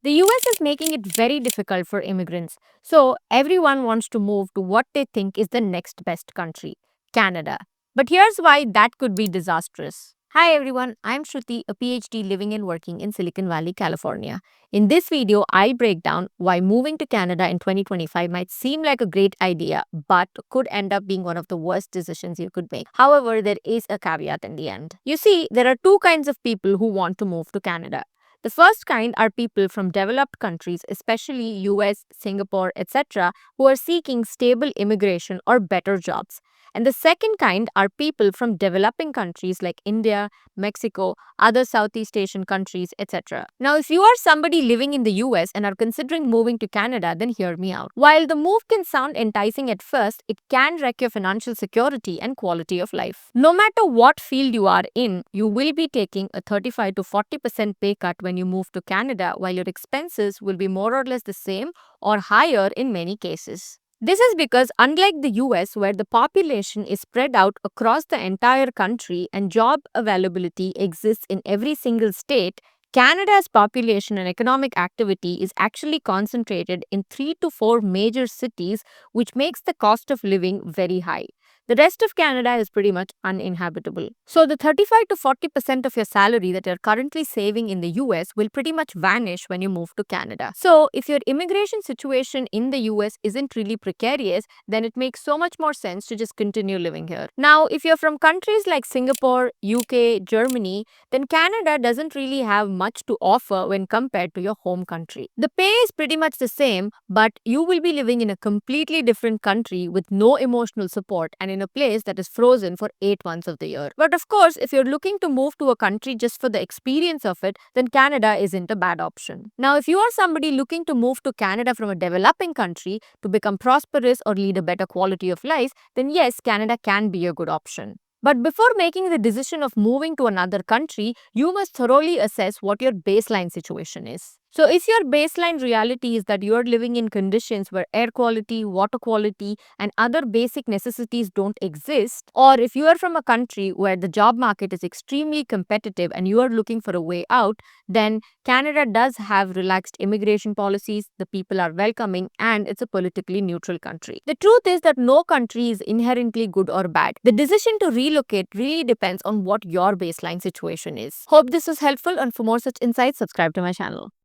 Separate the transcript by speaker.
Speaker 1: The US is making it very difficult for immigrants. So everyone wants to move to what they think is the next best country, Canada. But here's why that could be disastrous. Hi everyone, I'm Shruti, a PhD living and working in Silicon Valley, California. In this video, I'll break down why moving to Canada in 2025 might seem like a great idea, but could end up being one of the worst decisions you could make. However, there is a caveat in the end. You see, there are two kinds of people who want to move to Canada. The first kind are people from developed countries, especially US, Singapore, etc., who are seeking stable immigration or better jobs. And the second kind are people from developing countries like India, Mexico, other Southeast Asian countries, etc. Now, if you are somebody living in the US and are considering moving to Canada, then hear me out. While the move can sound enticing at first, it can wreck your financial security and quality of life. No matter what field you are in, you will be taking a 35 to 40% pay cut when you move to Canada, while your expenses will be more or less the same or higher in many cases. This is because, unlike the US, where the population is spread out across the entire country and job availability exists in every single state, Canada's population and economic activity is actually concentrated in 3 to 4 major cities, which makes the cost of living very high. The rest of Canada is pretty much uninhabitable. So, the 35 to 40% of your salary that you're currently saving in the US will pretty much vanish when you move to Canada. So, if your immigration situation in the US isn't really precarious, then it makes so much more sense to just continue living here. Now, if you're from countries like Singapore, UK, Germany, then Canada doesn't really have much to offer when compared to your home country. The pay is pretty much the same, but you will be living in a completely different country with no emotional support and in a place that is frozen for 8 months of the year. But of course, if you're looking to move to a country just for the experience of it, then Canada isn't a bad option. Now, if you are somebody looking to move to Canada from a developing country to become prosperous or lead a better quality of life, then yes, Canada can be a good option. But before making the decision of moving to another country, you must thoroughly assess what your baseline situation is. So, if your baseline reality is that you are living in conditions where air quality, water quality, and other basic necessities don't exist, or if you are from a country where the job market is extremely competitive and you are looking for a way out, then Canada does have relaxed immigration policies, the people are welcoming, and it's a politically neutral country. The truth is that no country is inherently good or bad. The decision to relocate really depends on what your baseline situation is. Hope this was helpful, and for more such insights, subscribe to my channel.